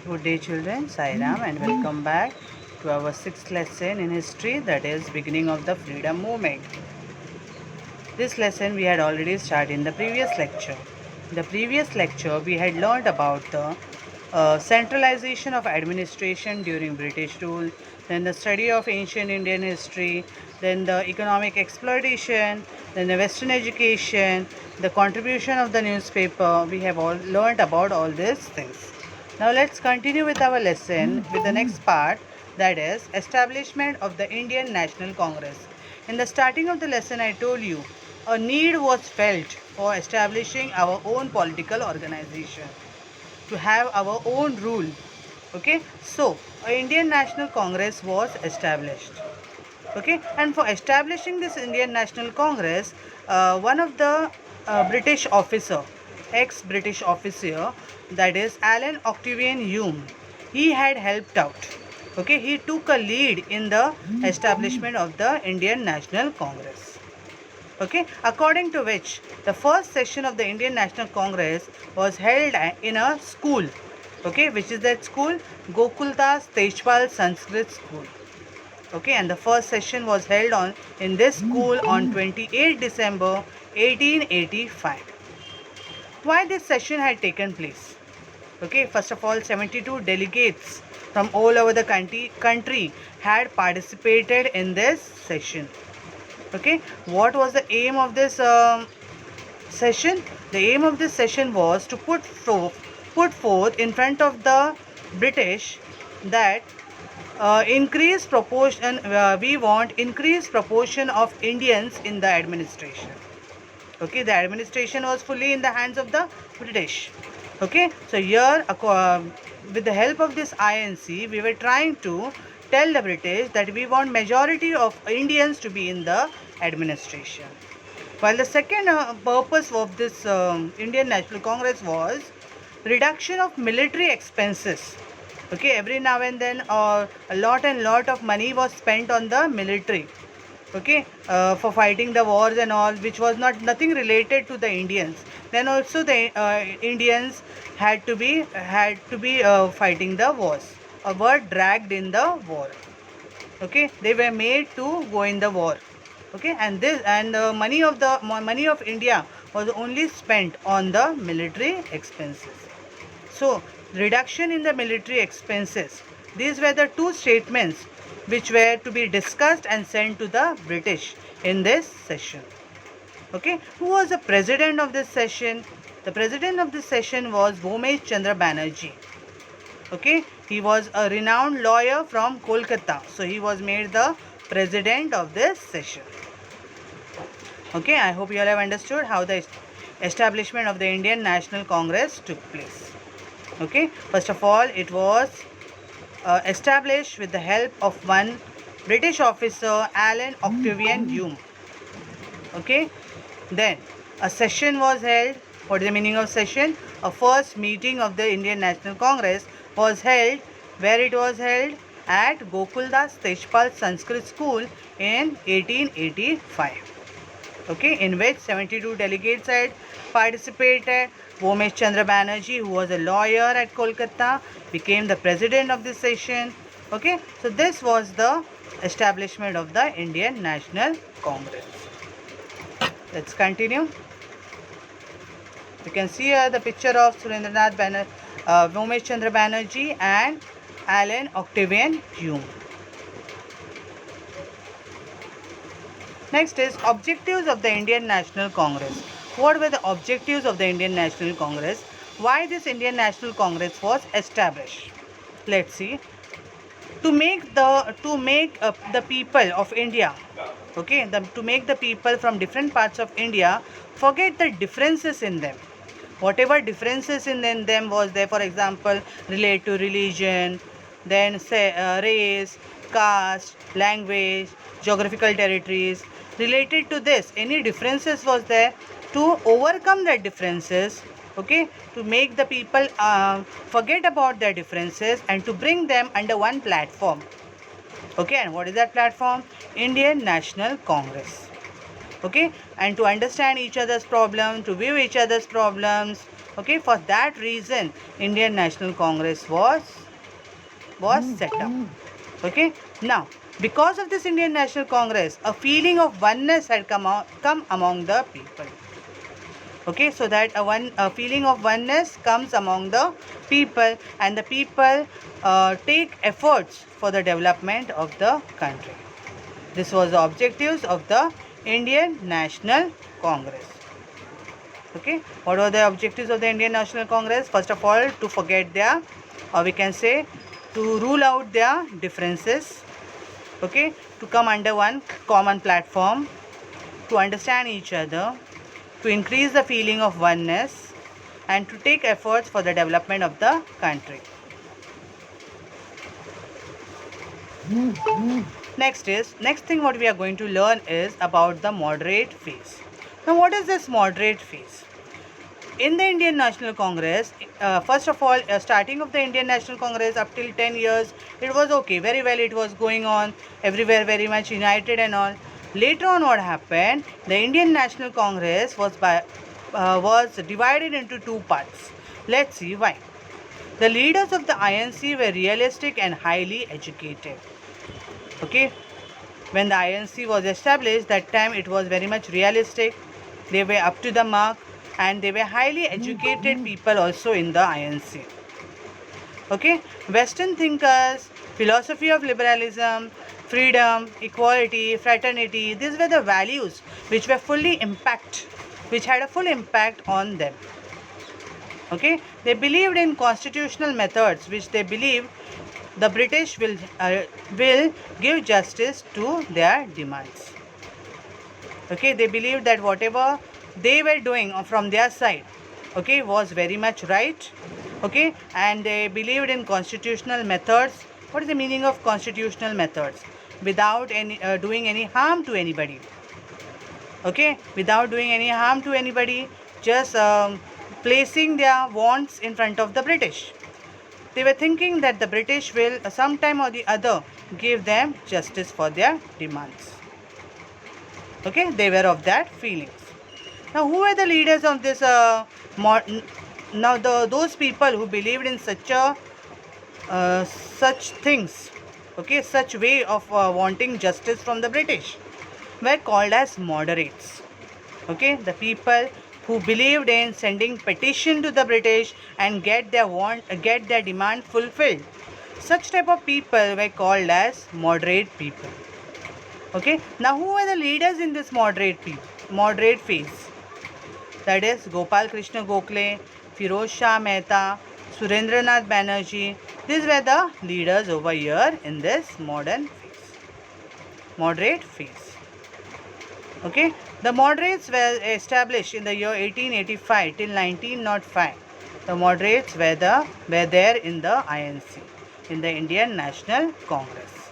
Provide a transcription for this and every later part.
Good day children, Sai Ram and welcome back to our sixth lesson in history, that is beginning of the freedom movement. This lesson we had already started in the previous lecture. In the previous lecture we had learned about the centralization of administration during British rule, then the study of ancient Indian history, then the economic exploitation, then the Western education, the contribution of the newspaper. We have all learned about all these things. Now let's continue with our lesson with the next part, that is establishment of the Indian National Congress. In the starting of the lesson I told you a need was felt for establishing our own political organization, to have our own rule. Okay, so a Indian National Congress was established. Okay, and for establishing this Indian National Congress, one of the British officer, ex-British officer, that is Alan Octavian Hume, he had helped out. Okay, he took a lead in the establishment of the Indian National Congress. Okay, according to which the first session of the Indian National Congress was held in a school. Okay, which is that school? Gokuldas Tejpal Sanskrit School. Okay, and the first session was held in this school on 28 December 1885. Why this session had taken place? Okay, first of all, 72 delegates from all over the country had participated in this session. Okay, what was the aim of this session? The aim of this session was to put forth in front of the British that increased proportion, we want increased proportion of Indians in the administration. Okay, the administration was fully in the hands of the British. Okay, so here with the help of this INC, we were trying to tell the British that we want majority of Indians to be in the administration. While the second purpose of this Indian National Congress was reduction of military expenses. Okay, every now and then a lot of money was spent on the military. Okay, for fighting the wars and all, which was nothing related to the Indians. Then also the Indians had to be fighting the wars, or were dragged in the war. Okay, they were made to go in the war. Okay, and the money of India was only spent on the military expenses. So, reduction in the military expenses. These were the two statements which were to be discussed and sent to the British in this session. Okay, who was the president of this session? The president of this session was Bhomesh Chandra Banerjee. Okay, he was a renowned lawyer from Kolkata. So, he was made the president of this session. Okay, I hope you all have understood how the establishment of the Indian National Congress took place. Okay, first of all, it was established with the help of one British officer, Alan Octavian Hume. Okay, then a session was held. What is the meaning of session? A first meeting of the Indian National Congress was held. Where it was held? At Gokuldas Tejpal Sanskrit School in 1885. Okay, in which 72 delegates had participated. Bhomesh Chandra Banerjee, who was a lawyer at Kolkata, became the president of this session. Okay, so this was the establishment of the Indian National Congress. Let's continue. You can see here the picture of Bhomesh Chandra Banerjee and Alan Octavian Hume. Next is objectives of the Indian National Congress. What were the objectives of the Indian National Congress? Why this Indian National Congress was established? Let's see. To make the people of India, okay, to make the people from different parts of India forget the differences in them. Whatever differences in them was there, for example, relate to religion, then say race, caste, language, geographical territories. Related to this, any differences was there, to overcome that differences, okay, to make the people forget about their differences and to bring them under one platform. Okay, and what is that platform? Indian National Congress. Okay, and to understand each other's problem, to view each other's problems, Okay, for that reason, Indian National Congress was set up. Okay, now because of this Indian National Congress, a feeling of oneness had come among the people. Okay, so that a feeling of oneness comes among the people, and the people take efforts for the development of the country. This was the objectives of the Indian National Congress. Okay, what were the objectives of the Indian National Congress? First of all, to forget their, or we can say, to rule out their differences. Okay, to come under one common platform, to understand each other, to increase the feeling of oneness, and to take efforts for the development of the country. Next thing what we are going to learn is about the moderate phase. Now, what is this moderate phase? In the Indian National Congress, first of all, starting of the Indian National Congress up till 10 years, it was okay, very well, it was going on, everywhere very much united and all. Later on, what happened, the Indian National Congress was divided into two parts. Let's see why. The leaders of the INC were realistic and highly educated. Okay, when the INC was established, that time it was very much realistic, they were up to the mark, and they were highly educated people also in the INC. Okay, Western thinkers, philosophy of liberalism, freedom, equality, fraternity, these were the values which had a full impact on them. Okay, they believed in constitutional methods, which they believed the British will give justice to their demands. Okay, they believed that whatever they were doing from their side, okay, was very much right. Okay, and they believed in constitutional methods. What is the meaning of constitutional methods? Without doing any harm to anybody. Okay, without doing any harm to anybody, just placing their wants in front of the British. They were thinking that the British will sometime or the other give them justice for their demands. Okay, they were of that feelings. Now, who were the leaders of this? Those people who believed in such things, okay, such way of wanting justice from the British, were called as moderates. Okay, the people who believed in sending petition to the British and get their demand fulfilled. Such type of people were called as moderate people. Okay, now who were the leaders in this moderate phase? That is Gopal Krishna Gokhale, Firoz Shah Mehta, Surendranath Banerjee. These were the leaders over here in this moderate phase. Okay, the moderates were established in the year 1885 till 1905. The moderates were there in the INC, in the Indian National Congress.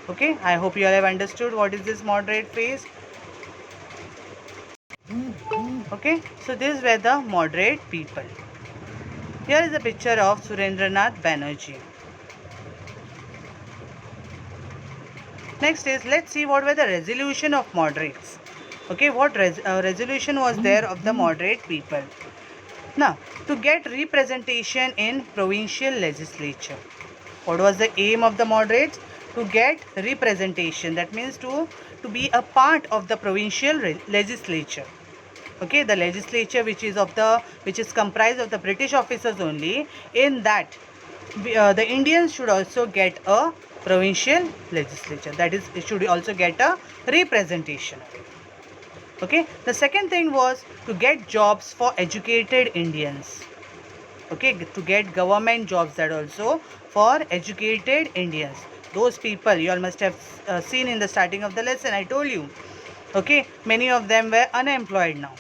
Okay, I hope you all have understood what is this moderate phase. Okay, so these were the moderate people. Here is a picture of Surendranath Banerjee. Next is, let's see what were the resolution of moderates. Okay, what resolution was there of the moderate people? Now, to get representation in provincial legislature. What was the aim of the moderates? To get representation. That means to be a part of the provincial legislature. Okay, the legislature which is comprised of the British officers only. In that, the Indians should also get a provincial legislature. That is, it should also get a representation. Okay, the second thing was to get jobs for educated Indians. Okay, to get government jobs, that also for educated Indians. Those people you all must have seen in the starting of the lesson, I told you. Okay, many of them were unemployed now.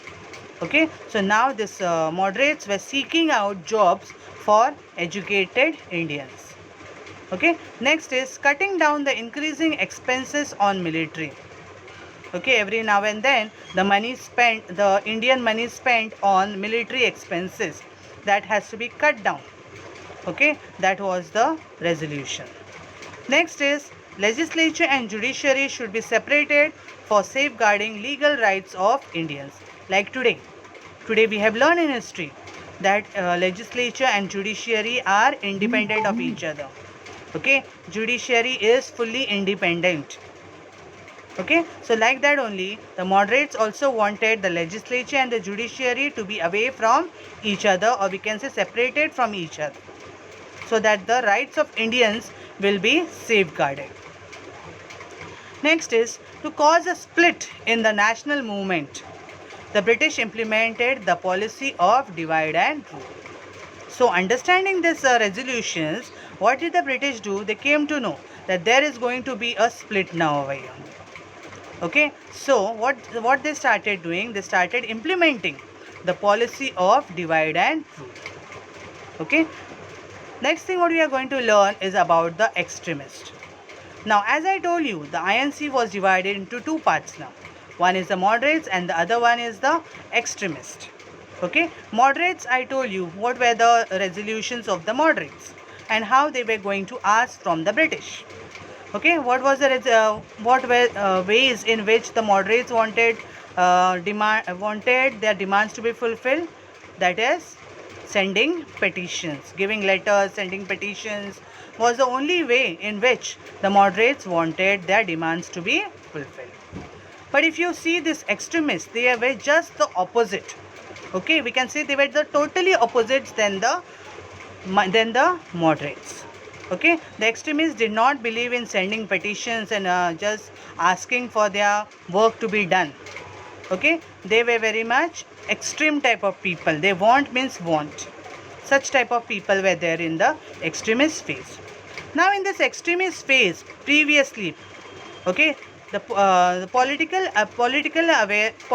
Okay, so now this moderates were seeking out jobs for educated Indians. Okay, next is cutting down the increasing expenses on military. Okay, every now and then the Indian money spent on military expenses, that has to be cut down. Okay, that was the resolution. Next is legislature and judiciary should be separated for safeguarding legal rights of Indians. Like today, Today we have learned in history that legislature and judiciary are independent of each other. Okay, judiciary is fully independent. Okay, so like that only, the moderates also wanted the legislature and the judiciary to be away from each other, or we can say separated from each other, so that the rights of Indians will be safeguarded. Next is to cause a split in the national movement. The British implemented the policy of divide and rule. So understanding these resolutions, what did the British do? They came to know that there is going to be a split now over here. Okay, so what they started doing? They started implementing the policy of divide and rule. Okay, next thing what we are going to learn is about the extremist. Now, as I told you, the INC was divided into two parts now. One is the moderates and the other one is the extremist. Okay, moderates, I told you what were the resolutions of the moderates and how they were going to ask from the British. Okay, what was the what were ways in which the moderates wanted their demands to be fulfilled? That is, sending petitions, giving letters, sending petitions was the only way in which the moderates wanted their demands to be fulfilled. But if you see this extremists, they were just the opposite. Okay, we can say they were the totally opposites than the moderates. Okay, the extremists did not believe in sending petitions and just asking for their work to be done. Okay, they were very much extreme type of people. They want means want. Such type of people were there in the extremist phase. Now in this extremist phase, previously, okay, the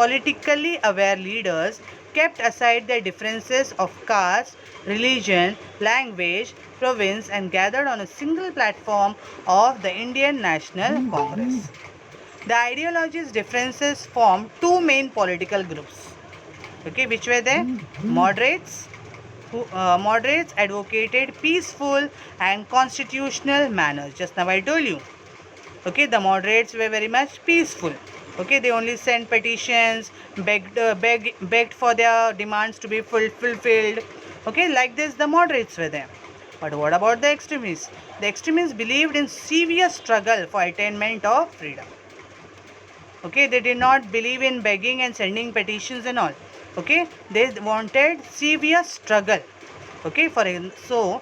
politically aware leaders kept aside their differences of caste, religion, language, province and gathered on a single platform of the Indian National Congress. The ideologies differences formed two main political groups. Okay, which were there? Moderates. Moderates advocated peaceful and constitutional manners. Just now I told you. Okay, the moderates were very much peaceful. Okay, they only sent petitions, begged for their demands to be fulfilled. Okay, like this the moderates were there. But what about the extremists? The extremists believed in severe struggle for attainment of freedom. Okay, they did not believe in begging and sending petitions and all. Okay, they wanted severe struggle. Okay, so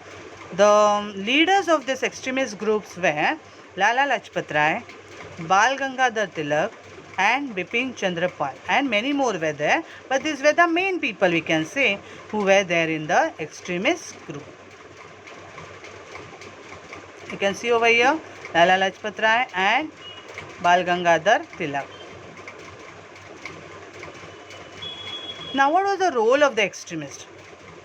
the leaders of this extremist groups were Lala Lajpat Rai, Bal Gangadhar Tilak and Bipin Chandra Pal, and many more were there, but these were the main people, we can say, who were there in the extremist group. You can see over here Lala Lajpat Rai and Bal Gangadhar Tilak. Now what was the role of the extremists?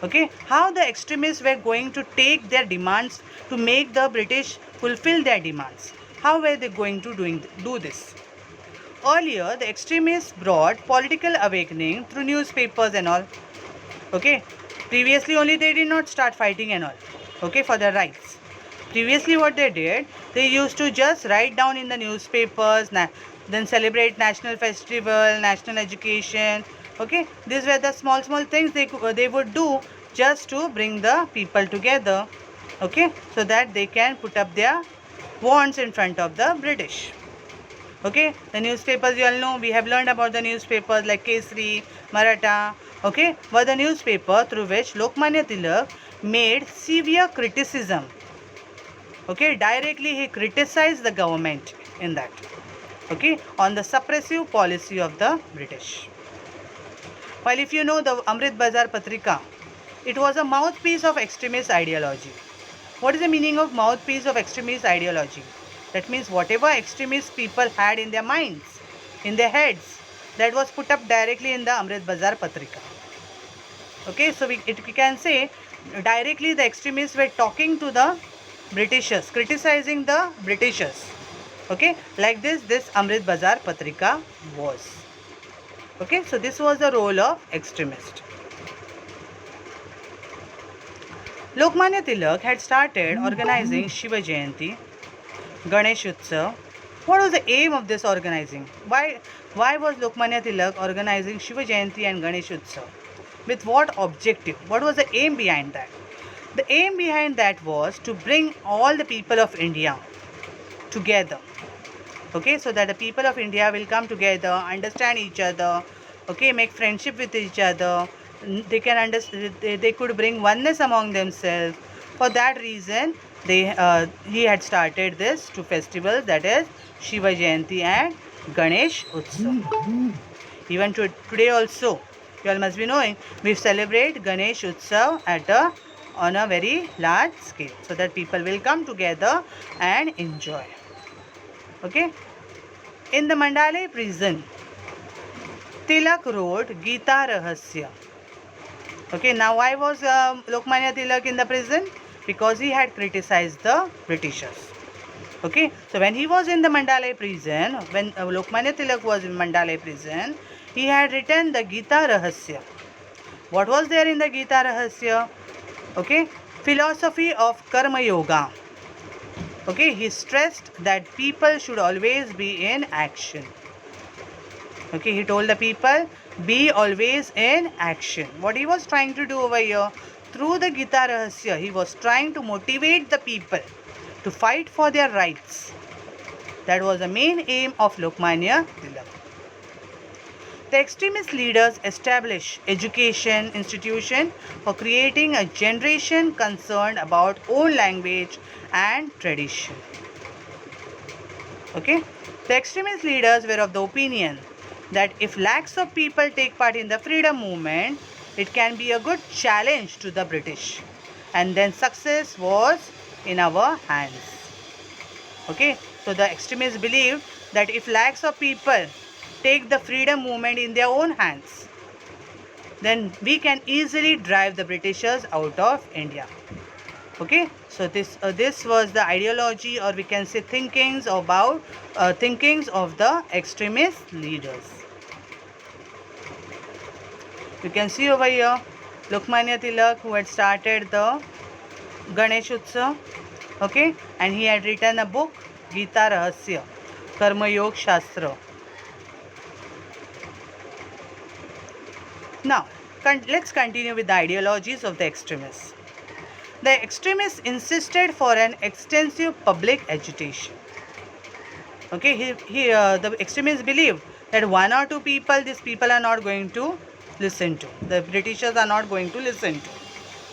Okay, how the extremists were going to take their demands to make the British fulfill their demands? How were they going to do this? Earlier, the extremists brought political awakening through newspapers and all. Okay, previously only they did not start fighting and all. Okay, for their rights. Previously what they did, they used to just write down in the newspapers, then celebrate national festival, national education. Okay, these were the small things they would do just to bring the people together. Okay, so that they can put up their wants in front of the British. Okay, the newspapers, you all know, we have learned about the newspapers like Kesari, Maratha. Okay, were the newspaper through which Lokmanya Tilak made severe criticism. Okay, directly he criticized the government in that. Okay, on the suppressive policy of the British. While if you know the Amrit Bazar Patrika, it was a mouthpiece of extremist ideology. What is the meaning of mouthpiece of extremist ideology? That means whatever extremist people had in their minds, in their heads, that was put up directly in the Amrit Bazar Patrika. Okay, so we can say directly the extremists were talking to the Britishers, criticizing the Britishers. Okay, like this Amrit Bazar Patrika was. Okay, so this was the role of extremist. Lokmanya Tilak had started organizing Shiva Jayanti, Ganesh Utsav. What was the aim of this organizing? Why was Lokmanya Tilak organizing Shiva Jayanti and Ganesh Utsav? With what objective? What was the aim behind that? The aim behind that was to bring all the people of India together. Okay, so that the people of India will come together, understand each other, okay, make friendship with each other. They can understand, they could bring oneness among themselves. For that reason, he had started this two festivals, that is Shiva Jayanti and Ganesh Utsav. Even today also, you all must be knowing, we celebrate Ganesh Utsav on a very large scale, so that people will come together and enjoy. Okay. In the Mandalay prison, Tilak wrote Gita Rahasya. Okay, now why was Lokmanya Tilak in the prison? Because he had criticized the Britishers. Okay, so when he was in the Mandalay prison, when Lokmanya Tilak was in Mandalay prison, he had written the Gita Rahasya. What was there in the Gita Rahasya? Okay, philosophy of Karma Yoga. Okay, he stressed that people should always be in action. Okay, he told the people, be always in action. What he was trying to do over here, through the Gita Rahasya, he was trying to motivate the people to fight for their rights. That was the main aim of Lokmanya Tilak. The extremist leaders established education institution for creating a generation concerned about own language and tradition. Okay, the extremist leaders were of the opinion that if lakhs of people take part in the freedom movement, it can be a good challenge to the British, and then success was in our hands. Okay, so the extremists believed that if lakhs of people take the freedom movement in their own hands, then we can easily drive the Britishers out of India. Okay, so this was the ideology, or we can say thinkings of the extremist leaders. You can see over here Lokmanya Tilak, who had started the Ganesh Utsav, okay, and he had written a book, Gita Rahasya, Karma Yoga Shastra. Now, let's continue with the ideologies of the extremists. The extremists insisted for an extensive public agitation. Okay, the extremists believed that one or two people, these people are not going to listen to. The Britishers are not going to listen to.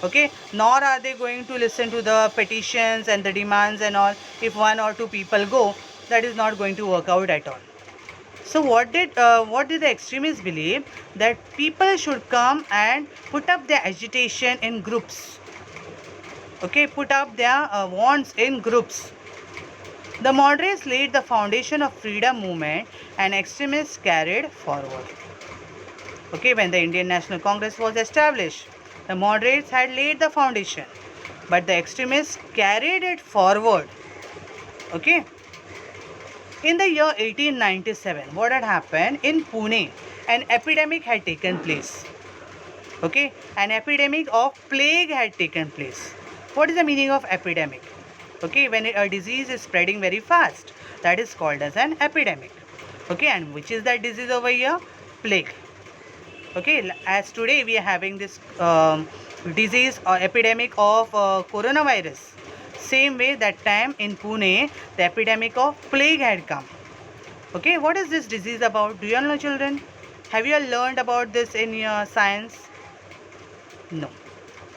Okay, nor are they going to listen to the petitions and the demands and all. If one or two people go, that is not going to work out at all. So what did the extremists believe? That people should come and put up their agitation in groups. Okay, put up their wants in groups. The moderates laid the foundation of freedom movement and extremists carried forward. Okay, when the Indian National Congress was established, the moderates had laid the foundation, but the extremists carried it forward. Okay. In the year 1897, what had happened? In Pune, an epidemic had taken place. Okay, an epidemic of plague had taken place. What is the meaning of epidemic? Okay, when a disease is spreading very fast, that is called as an epidemic. Okay, and which is that disease over here? Plague. Okay, as today we are having this disease or epidemic of coronavirus. Same way that time in Pune, the epidemic of plague had come. Okay, what is this disease about? Do you all know, children? Have you all learned about this in your science? No,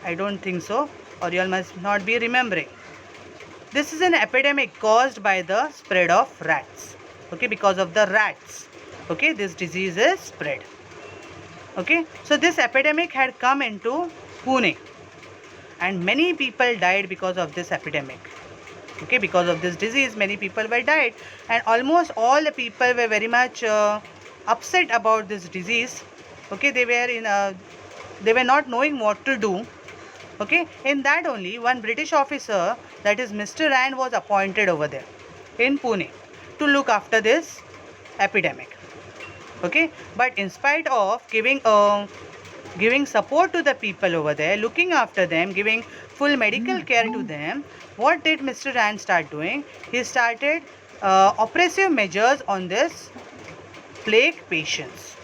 I don't think so, or you all must not be remembering. This is an epidemic caused by the spread of rats. Okay, because of the rats. Okay, this disease is spread. Okay, so this epidemic had come into Pune, and many people died because of this epidemic. Okay, because of this disease, many people were died, and almost all the people were very much upset about this disease. Okay, they were not knowing what to do. Okay, in that only one British officer, that is Mr. Rand, was appointed over there in Pune to look after this epidemic. Okay, but in spite of giving support to the people over there, looking after them, giving full medical care to them, what did Mr. Rand start doing? He started oppressive measures on this plague patients.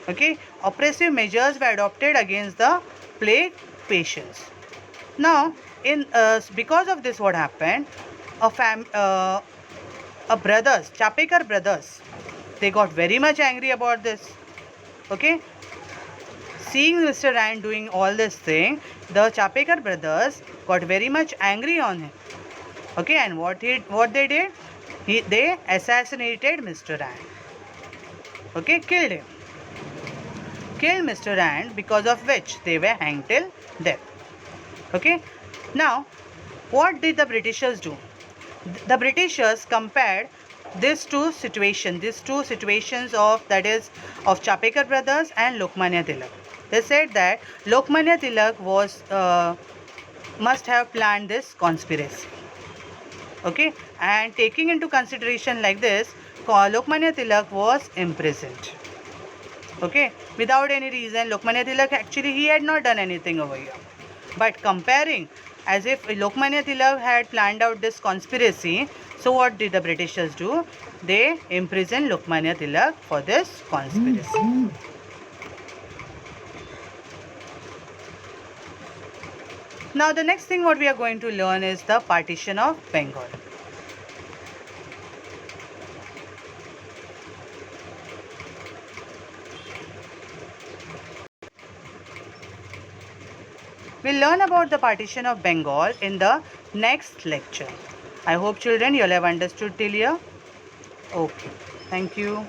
Okay, oppressive measures were adopted against the plague patients. Now, because of this, what happened? Brothers, Chapekar brothers, they got very much angry about this. Okay, seeing Mr. Rand doing all this thing, the Chapekar brothers got very much angry on him. Okay, and what they did? They assassinated Mr. Rand. Okay, killed him. Killed Mr. Rand, because of which they were hanged till death. Okay, now what did the Britishers do? The Britishers compared these two situations of, that is, of Chapekar brothers and Lokmanya Tilak. They said that Lokmanya Tilak was must have planned this conspiracy. Okay, and taking into consideration like this, Lokmanya Tilak was imprisoned. Okay, without any reason. Lokmanya Tilak, actually he had not done anything over here, but comparing as if Lokmanya Tilak had planned out this conspiracy, so what did the Britishers do? They imprisoned Lokmanya Tilak for this conspiracy. Now the next thing what we are going to learn is the partition of Bengal. We'll learn about the partition of Bengal in the next lecture. I hope children you all have understood till here. Okay. Thank you.